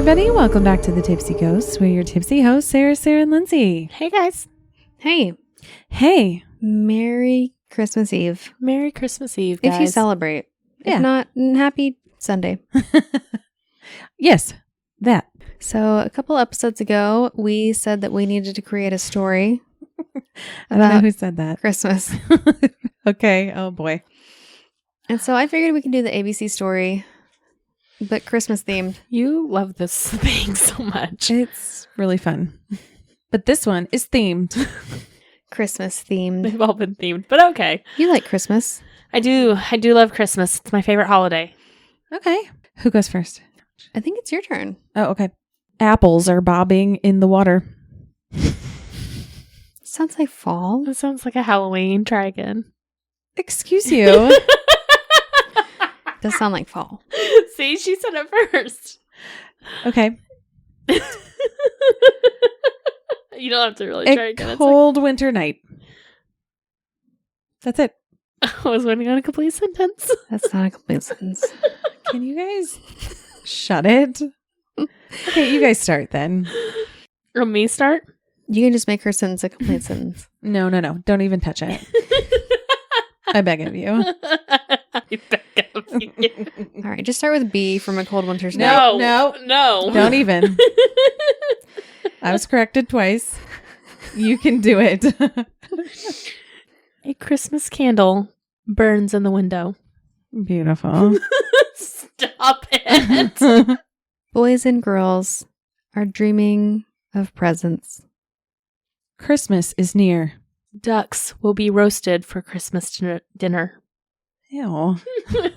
everybody. Welcome back to the Tipsy Ghosts. We're your tipsy hosts, Sarah, and Lindsay. Hey, guys. Hey. Hey. Merry Christmas Eve. Merry Christmas Eve, guys. If you celebrate. Yeah. If not, happy Sunday. Yes, that. So a couple episodes ago, we said that we needed to create a story I don't know about who said that. Christmas. Okay. Oh, boy. And so I figured we can do the ABC story, but Christmas themed. You love this thing so much. It's really fun. But this one is themed. Christmas themed. They've all been themed, but okay. You like Christmas? I do love Christmas. It's my favorite holiday. Okay. Who goes first? I think it's your turn. Oh, okay. Apples are bobbing in the water. Sounds like fall. It sounds like a Halloween. Try again. Excuse you. Does sound like fall. See, she said it first. Okay. You don't have to really try A again. cold winter night. That's it. I was waiting on a complete sentence. That's not a complete sentence. Can you guys shut it? Okay, you guys start then. Or me start? You can just make her sentence a complete sentence. No. Don't even touch it. I beg of you. I beg of you. All right, just start with B from A Cold Winter's Night. No. Don't even. I was corrected twice. You can do it. A Christmas candle burns in the window. Beautiful. Stop it. Boys and girls are dreaming of presents. Christmas is near. Ducks will be roasted for Christmas dinner. Ew.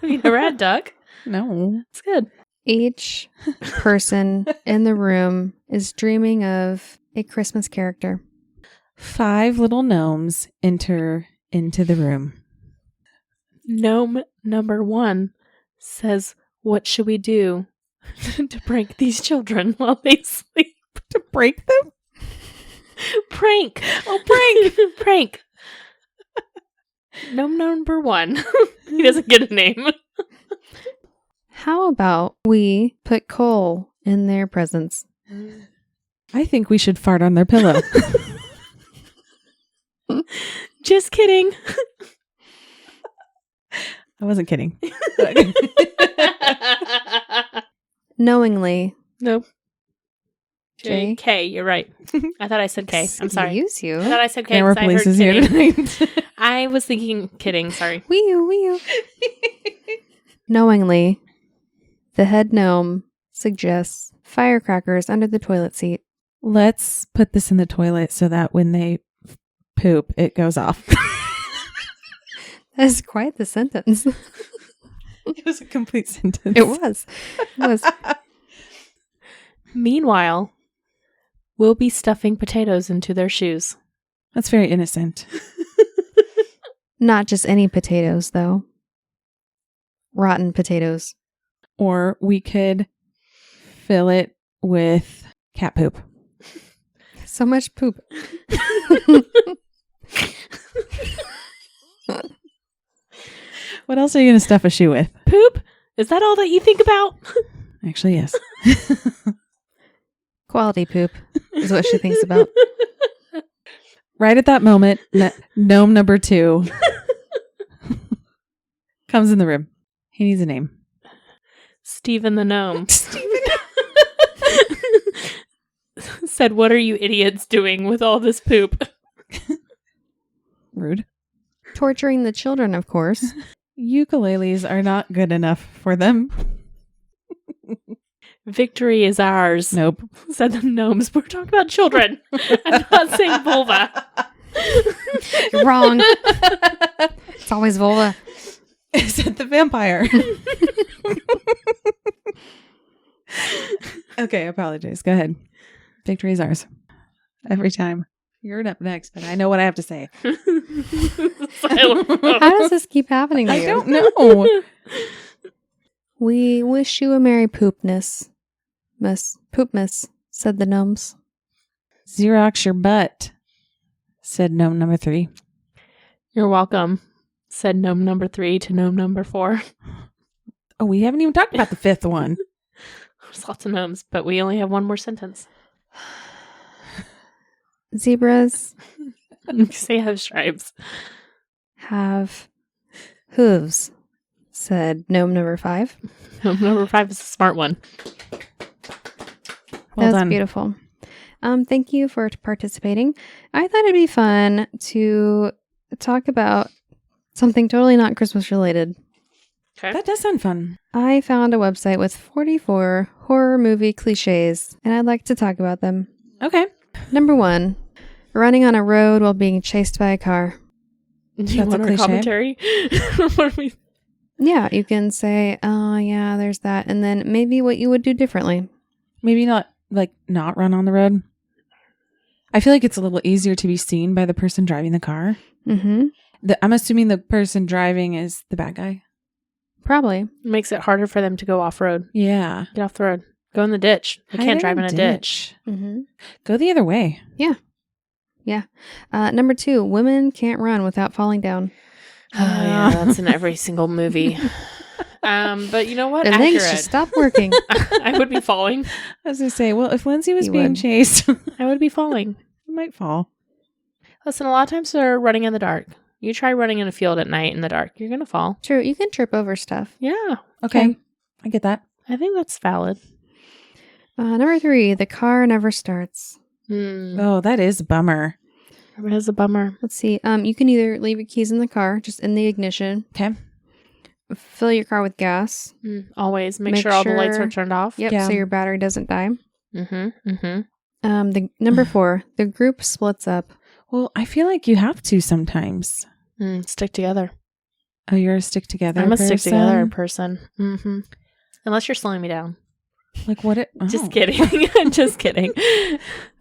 You never had duck? No. It's good. Each person in the room is dreaming of a Christmas character. 5 little gnomes enter into the room. Gnome number 1 says, "What should we do to prank these children while they sleep?" To break them? Prank. Oh, prank. Prank. Gnome number 1. He doesn't get a name. How about we put coal in their presents? I think we should fart on their pillow. Just kidding. I wasn't kidding. Knowingly. Nope. J. K, you're right. I thought I said K. I'm sorry. Excuse you. I thought I said K. Camera 'cause I police heard is here kidding. tonight. I was thinking kidding. Sorry. Wee you. Knowingly, the head gnome suggests firecrackers under the toilet seat. Let's put this in the toilet so that when they poop, it goes off. That is quite the sentence. It was a complete sentence. It was. Meanwhile, we'll be stuffing potatoes into their shoes. That's very innocent. Not just any potatoes, though. Rotten potatoes. Or we could fill it with cat poop. So much poop. What else are you going to stuff a shoe with? Poop? Is that all that you think about? Actually, yes. Quality poop is what she thinks about. Right at that moment, gnome number 2 comes in the room. He needs a name. Stephen the gnome. Said, "What are you idiots doing with all this poop?" Rude. Torturing the children, of course. Ukuleles are not good enough for them. Victory is ours. Nope. Said the gnomes. We're talking about children. I'm not saying vulva. You're wrong. It's always vulva. Said the vampire. Okay, I apologize. Go ahead. Victory is ours. Every time. You're up next, but I know what I have to say. How does this keep happening to you? I don't know. We wish you a merry poopness. Poopmas, said the gnomes. Xerox your butt, said gnome number 3. You're welcome, said gnome number 3 to gnome number 4. Oh, we haven't even talked about the 5th one. There's lots of gnomes, but we only have one more sentence. Zebras Say have stripes. have hooves, said gnome number 5. Number 5 is a smart one. Well That's done. beautiful. Thank you for participating. I thought it'd be fun to talk about something totally not Christmas related. Okay. That does sound fun. I found a website with 44 horror movie cliches, and I'd like to talk about them. Okay. Number 1, running on a road while being chased by a car. Do you That's a want our cliche. commentary? What are we... Yeah, you can say, oh, yeah, there's that. And then maybe what you would do differently. Maybe not run on the road. I feel like it's a little easier to be seen by the person driving the car. Mm-hmm. I'm assuming the person driving is the bad guy. Probably. Makes it harder for them to go off-road. Yeah. Get off the road. Go in the ditch. They Hide can't drive in a ditch. Mm-hmm. Go the other way. Number 2, women can't run without falling down. Oh, yeah, that's in every single movie. But you know what? And Accurate. things just stop working. I would be falling. I was going to say, well, if Lindsay was You being would. chased, I would be falling. you might fall. Listen, a lot of times they're running in the dark. You try running in a field at night in the dark, you're going to fall. True, you can trip over stuff. Yeah, Okay. I get that. I think that's valid. Number 3, the car never starts. Oh, that is a bummer. It is a bummer. Let's see. You can either leave your keys in the car, just in the ignition. Okay. Fill your car with gas. Always make Make sure all the lights sure- are turned off. Yep, Yeah. so your battery doesn't die. Mm-hmm. The number 4, the group splits up. Well, I feel like you have to sometimes. Stick together. Oh, you're a stick together I'm a person? stick together person. Mm-hmm. Unless you're slowing me down. Like what? Just kidding. I'm just kidding.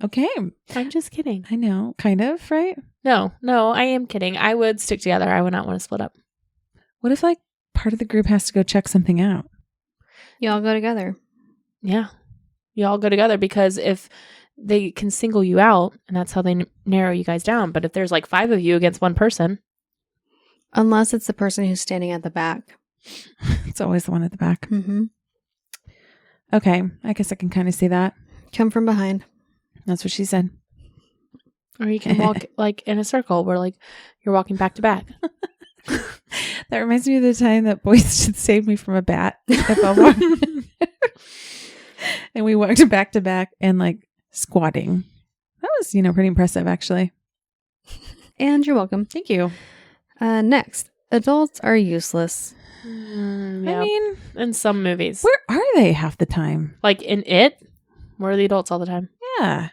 Okay. I'm just kidding. I know. Kind of, right? No, I am kidding. I would stick together. I would not want to split up. What if part of the group has to go check something out? You all go together. Yeah. You all go together because if they can single you out, and that's how they narrow you guys down. But if there's 5 of you against one person. Unless it's the person who's standing at the back. It's always the one at the back. Mm-hmm. Okay. I guess I can kind of see that. Come from behind. That's what she said. Or you can walk in a circle where you're walking back to back. That reminds me of the time that boys should save me from a bat at Belmont. And we walked back to back and squatting. That was, pretty impressive actually. And you're welcome. Thank you. Next, adults are useless. Yeah. I mean, in some movies. where are they half the time? In It, where are the adults all the time? Yeah.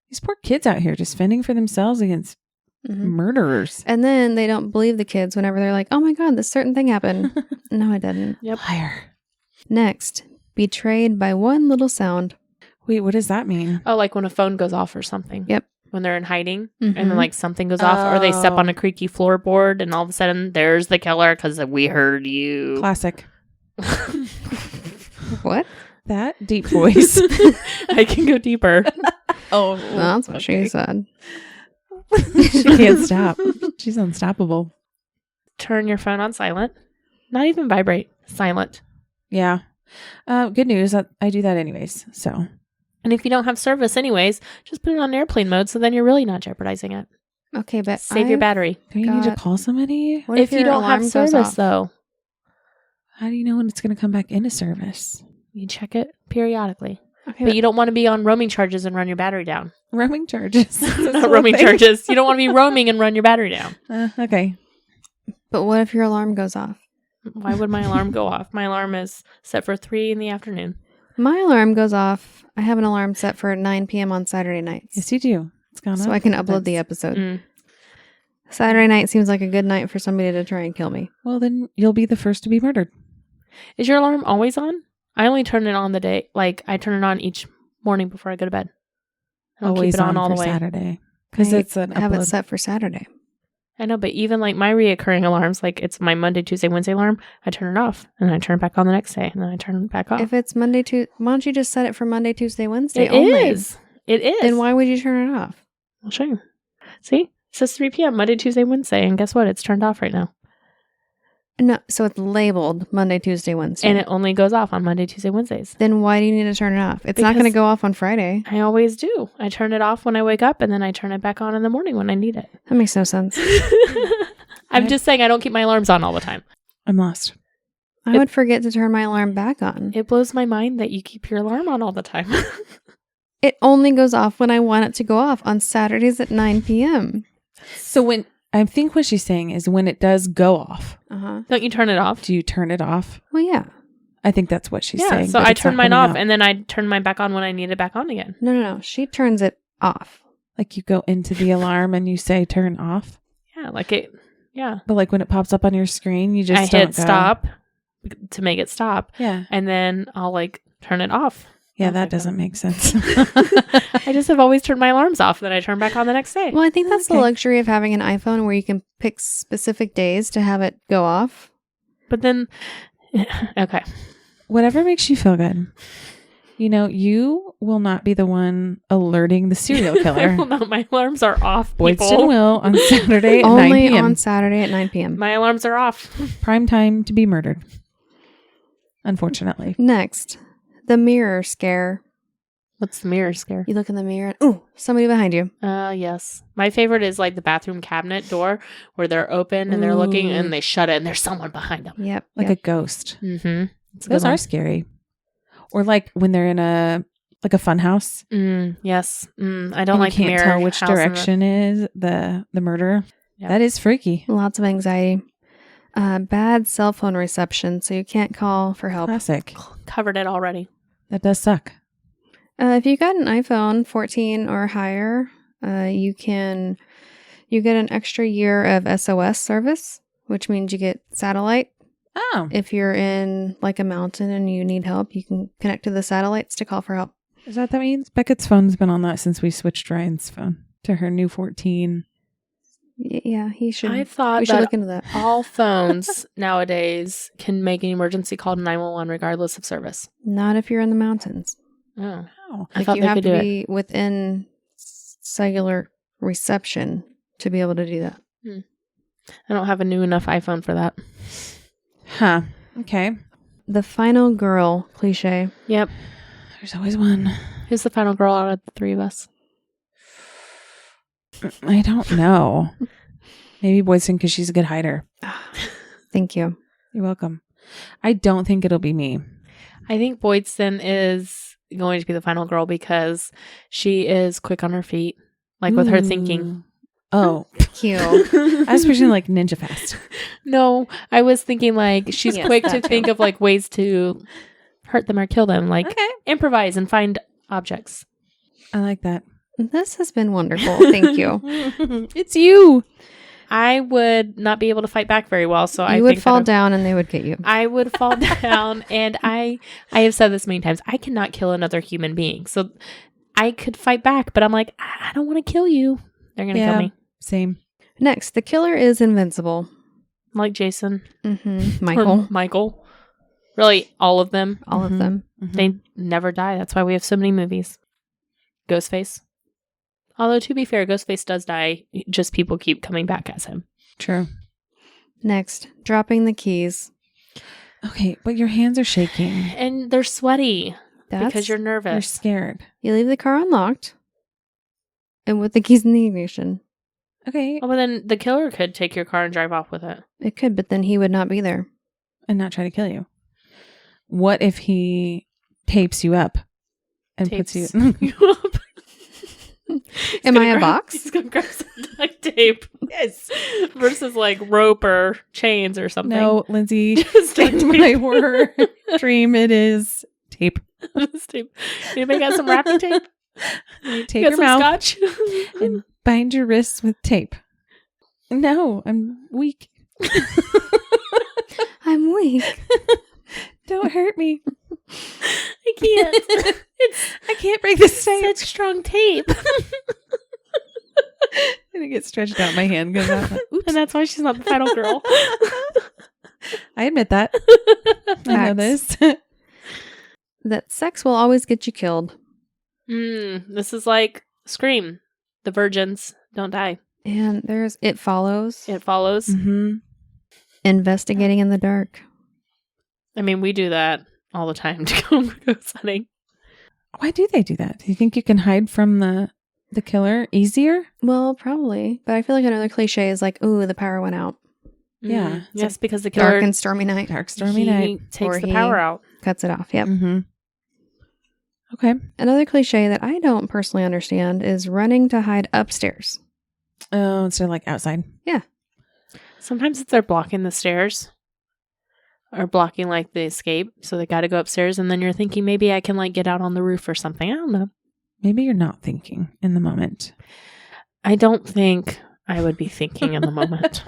These poor kids out here just fending for themselves against Mm-hmm. murderers. And then they don't believe the kids whenever they're like, oh my God, this certain thing happened. No, it didn't. Yep. Liar. Next, betrayed by one little sound. Wait, what does that mean? Oh, when a phone goes off or something. Yep. When they're in hiding Mhm. and then something goes off or they step on a creaky floorboard and all of a sudden there's the killer because we heard you. Classic. What? That deep voice. I can go deeper. Oh, Well, that's what she said. She can't stop. She's unstoppable. Turn your phone on silent. Not even vibrate. Silent. Yeah. Good news. I do that anyways. So And if you don't have service anyways, just put it on airplane mode so then you're really not jeopardizing it. Okay, but Save your battery. do you need to God. call somebody? What If you your don't have alarm goes service off? though, How do you know when it's going to come back into service? you check it periodically. Okay, But you don't want to be on roaming charges and run your battery down. Roaming charges. Not roaming charges. You don't want to be roaming and run your battery down. Okay. but what if your alarm goes off? Why would my alarm go off? My alarm is set for 3 in the afternoon. My alarm goes off. I have an alarm set for 9 p.m. on Saturday nights. Yes, you do. It's gone So up. I can upload the episode. Mm. Saturday night seems like a good night for somebody to try and kill me. Well, then you'll be the first to be murdered. Is your alarm always on? I only turn it on the day. I turn it on each morning before I go to bed. I don't Always keep it on all the for way. Saturday. Because I it's an have upload. it set for Saturday. I know, but even my reoccurring alarms, it's my Monday, Tuesday, Wednesday alarm, I turn it off and I turn it back on the next day and then I turn it back off. If it's Monday, why don't you just set it for Monday, Tuesday, Wednesday It only? is. It is. Then why would you turn it off? I'll show you. See? It says 3 p.m. Monday, Tuesday, Wednesday. And guess what? It's turned off right now. No, so it's labeled Monday, Tuesday, Wednesday. And it only goes off on Monday, Tuesday, Wednesdays. Then why do you need to turn it off? It's not going to Because- go off on Friday. I always do. I turn it off when I wake up, and then I turn it back on in the morning when I need it. That makes no sense. I'm just saying I don't keep my alarms on all the time. I'm lost. I would forget to turn my alarm back on. It blows my mind that you keep your alarm on all the time. It only goes off when I want it to go off on Saturdays at 9 p.m. So I think what she's saying is when it does go off, Don't you turn it off? do you turn it off? Well, yeah. I think that's what she's Yeah, saying. so but I it's turn not mine coming off, out. and then I turn mine back on when I need it back on again. No. She turns it off. Like you go into the alarm and you say turn off. Yeah, like it. Yeah, But like when it pops up on your screen, you just I don't hit go. stop to make it stop, Yeah. and then I'll like turn it off. Yeah, That's that like doesn't make sense. I just have always turned my alarms off, then I turn back on the next day. Well, I think that's the Okay. luxury of having an iPhone where you can pick specific days to have it go off. But then, okay, Whatever makes you feel good. You know, you will not be the one alerting the serial killer. Well, no, my alarms are off. Boydston People. will on Saturday at 9 Only p.m. on Saturday at 9 p.m. My alarms are off. Prime time to be murdered. Unfortunately. Next, the mirror scare. What's the mirror scare? You look in the mirror and, ooh, somebody behind you. Yes. My favorite is like the bathroom cabinet door where they're open and they're looking Ooh. and they shut it and there's someone behind them. Yep. Like yep. a ghost. Mm-hmm. Those are scary. Or like when they're in a fun house. Yes. I don't and like you the can't mirror tell which house in the- direction is the murderer. Yep. That is freaky. Lots of anxiety. Bad cell phone reception, so you can't call for help. Classic. Covered it already. That does suck. If you got an iPhone 14 or higher, you get an extra year of SOS service, which means you get satellite. Oh. If you're in like a mountain and you need help, you can connect to the satellites to call for help. Is that means? Beckett's phone's been on that since we switched Ryan's phone to her new 14. Yeah, he should. I thought we should that look into that. all phones nowadays can make an emergency call to 911 regardless of service. Not if you're in the mountains. Oh. Oh. I Like thought you they have could to do it. be within cellular reception to be able to do that. I don't have a new enough iPhone for that. Huh. Okay. The final girl cliche. Yep. There's always one. Who's the final girl out of the three of us? I don't know. Maybe Boydson because she's a good hider. Thank you. You're welcome. I don't think it'll be me. I think Boydson is going to be the final girl because she is quick on her feet, like with her thinking. Oh. Cute. I was picturing like ninja fast. No, I was thinking like she's Yes, quick to that too. think of like ways to hurt them or kill them, like Okay. improvise and find objects. I like that. This has been wonderful. Thank you. It's you. I would not be able to fight back very well, so I You would think fall that down and they would get you. I would fall down, and I have said this many times. I cannot kill another human being, so I could fight back, but I'm like, I don't want to kill you. They're gonna kill me, Same. Next, the killer is invincible. like Jason, Michael. Michael. Really, all of them. All of them. They never die. That's why we have so many movies. Ghostface. Although, to be fair, Ghostface does die. Just people keep coming back as him. True. Next, dropping the keys. Okay, but your hands are shaking. And they're sweaty because you're You're nervous. scared. You leave the car unlocked and with the keys in the ignition. Okay. Oh, but then the killer could take your car and drive off with it. It could, but then he would not be there. And not try to kill you. What if he tapes you up and puts you... up. Am I a box? He's going to grab some duct tape. Yes. Versus like rope or chains or something. No, Lindsay. Just duct In tape. my horror dream, it is tape. Just tape. Anybody got some wrapping tape? You take You your got some mouth scotch? and bind your wrists with tape. No, I'm weak. I'm weak. Don't hurt me. I can't. I can't break this tape. Such strong tape. And it gets stretched out. My hand goes out. Oops. And that's why she's not the final girl. I admit that. I know this. That sex will always get you killed. This is like Scream. The virgins don't die. And there's It Follows. It follows. Mm-hmm. Investigating in the dark. I mean, we do that all the time to go ghost hunting. Why do they do that? Do you think you can hide from the killer easier? Well, probably. But I feel like another cliche is like, ooh, the power went out. Yeah. Yes, because the killer Dark and stormy night. Dark, stormy night. takes Or the he- power out. Cuts it off. Yep. Mm-hmm. Okay. Another cliche that I don't personally understand is running to hide upstairs. Oh, instead of like outside. Sometimes if they're blocking the stairs or blocking like the escape, so they got to go upstairs, and then you're thinking maybe I can like get out on the roof or something. I don't know. Maybe you're not thinking in the moment. I don't think I would be thinking in the moment.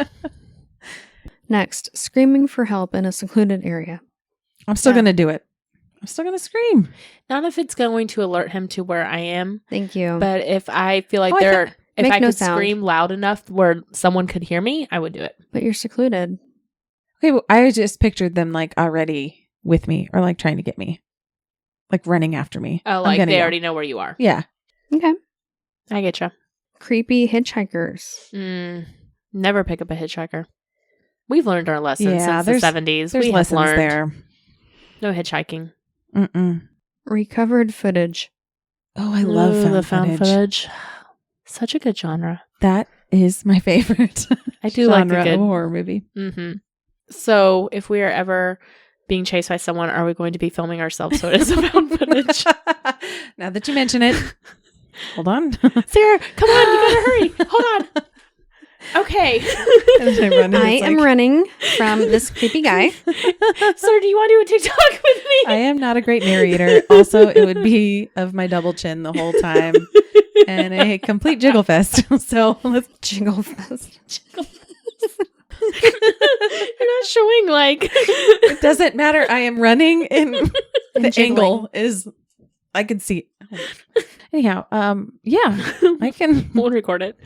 Next, screaming for help in a secluded area. I'm still Yeah. going to do it. I'm still going to scream. Not if it's going to alert him to where I am, Thank you. but if I feel like Oh, if Make I no could sound. scream loud enough where someone could hear me, I would do it. But you're secluded. Okay, well, I just pictured them like already with me or like trying to get me. Like running after me. Oh, I'm like gonna they go. already know where you are. Yeah. Okay. I get you. Creepy hitchhikers. Never pick up a hitchhiker. We've learned our lessons Yeah, since the there's 70s. There's We have lessons learned there. no hitchhiking. Mm-mm. Recovered footage. Oh, I love Ooh, found the footage. footage. Such a good genre. That is my favorite. I do like genre a good of a horror movie. Mm-hmm. So, if we are ever being chased by someone, are we going to be filming ourselves so it is a found footage? Now that you mention it, hold on. Sarah, come on, you gotta hurry. Hold on. Okay. As I run, and I it's am like- running from this creepy guy. Sir, do you want to do a TikTok with me? I am not a great narrator. Also, it would be of my double chin the whole time and a complete jiggle fest. So let's Jingle fest. You're not showing like It doesn't matter. I am running and the jiggling. angle is I can see. Anyhow, yeah, I can. We'll record it.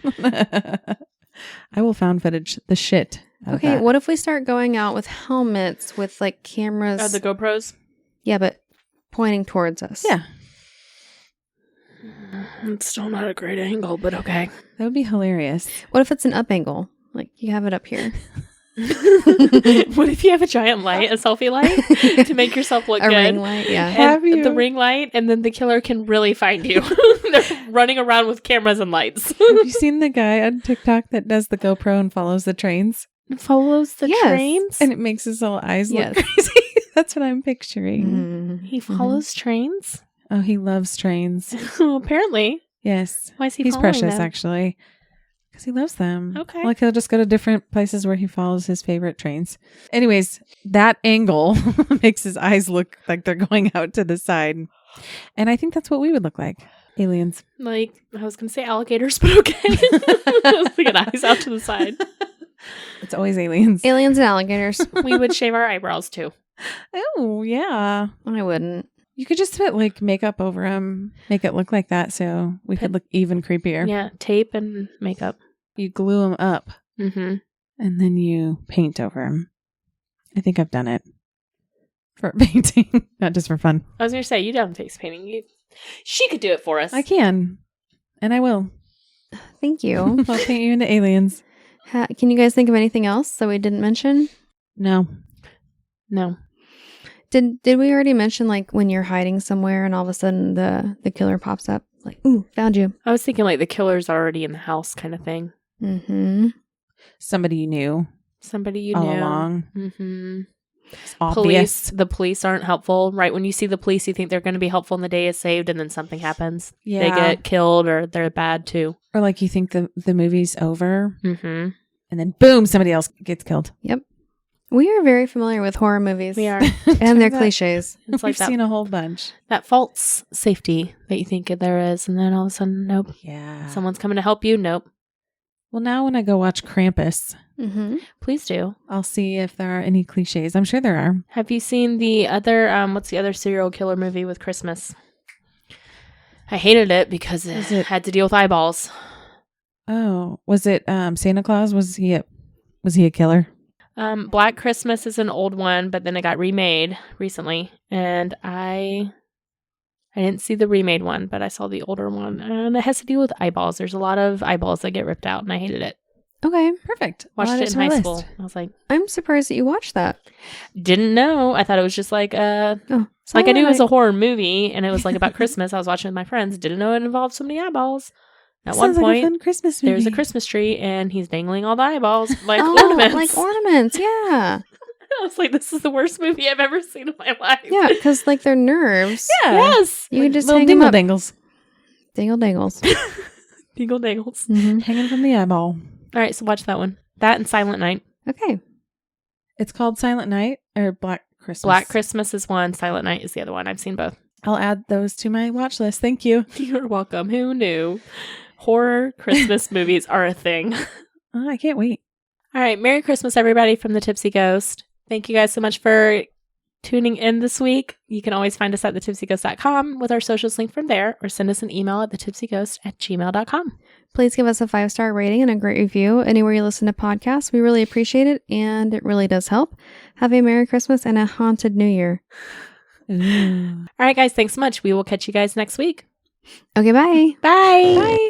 I will found footage the shit. Out of Okay, that. what if we start going out with helmets with like cameras? Are the GoPros? Yeah, but pointing towards us. Yeah, It's still not a great angle, but okay. that would be hilarious. What if it's an up angle? Like you have it up here. What if you have a giant light, a selfie light, to make yourself look A good? ring light, yeah. And Have you? the ring light, and then the killer can really find you. They're running around with cameras and lights. Have you seen the guy on TikTok that does the GoPro and follows the trains? Follows the Yes. trains. And it makes his little eyes Yes. look crazy. That's what I'm picturing. Mhm. He follows trains. Oh, he loves trains. Apparently, Yes. why is he? He's following precious, them? actually. Because he loves them. Okay. Like he'll just go to different places where he follows his favorite trains. Anyways, that angle makes his eyes look like they're going out to the side. And I think that's what we would look like. Aliens. Like I was gonna say alligators, but okay. I was thinking eyes out to the side. It's always aliens. Aliens and alligators. We would shave our eyebrows too. Oh, yeah. I wouldn't. You could just put like makeup over them, make it look like that so we could look even creepier. Yeah, tape and makeup. You glue them up Mm-hmm. and then you paint over them. I think I've done it for painting, not just for fun. I was gonna say you done face painting. She could do it for us. I can, and I will. Thank you. I'll paint you into aliens. Can you guys think of anything else that we didn't mention? No. No. Did we already mention like when you're hiding somewhere and all of a sudden the killer pops up? Like, ooh, found you. I was thinking like the killer's already in the house kind of thing. Mm-hmm. Somebody you knew Somebody you all knew. along. Mm-hmm. It's obvious. The police aren't helpful. Right when you see the police, you think they're going to be helpful and the day is saved, and then something happens. Yeah. They get killed or they're bad too. Or like you think the movie's over Mm-hmm. and then boom, somebody else gets killed. We are very familiar with horror movies. We are. And their Turns out cliches. It's like We've that, seen a whole bunch. that false safety that you think there is, and then all of a sudden, nope. Yeah. Someone's coming to help you. Nope. Well, now when I go watch Krampus, Mm-hmm. Please do. I'll see if there are any cliches. I'm sure there are. Have you seen the other, what's the other serial killer movie with Christmas? I hated it because Is it it- had to deal with eyeballs. Oh, was it Santa Claus? Was he a killer? Black Christmas is an old one, but then it got remade recently, and I didn't see the remade one, but I saw the older one, and it has to deal with eyeballs. There's a lot of eyeballs that get ripped out, and I hated it. Okay. Perfect. Watched I'll add it in to our high list. school. I was like, I'm surprised that you watched that. didn't know. I thought it was just like Oh, like I knew it was Silent a horror movie and it was like about Christmas. I was watching with my friends. Didn't know it involved so many eyeballs. At one Sounds like a point, fun Christmas movie. there's a Christmas tree and he's dangling all the eyeballs like Night. ornaments. Like ornaments. Yeah. I was like, this is the worst movie I've ever seen in my life. Yeah, because like they're nerves. Yeah. Yes. You can just little hang them dingle up. dangles Dingle dangles. Dingle dangles. Mhm. hanging from the eyeball. All right, so watch that one. That and Silent Night. Okay. It's called Silent Night or Black Christmas. Black Christmas is one. Silent Night is the other one. I've seen both. I'll add those to my watch list. Thank you. You're welcome. Who knew? Horror Christmas movies are a thing. Oh, I can't wait. All right. Merry Christmas, everybody, from the Tipsy Ghost. Thank you guys so much for tuning in this week. You can always find us at thetipsyghost.com with our socials linked from there, or send us an email at thetipsyghost@gmail.com. Please give us a 5-star rating and a great review anywhere you listen to podcasts. We really appreciate it, and it really does help. Have a Merry Christmas and a haunted New Year. Ooh. All right, guys. Thanks so much. We will catch you guys next week. Okay, bye. Bye. Bye.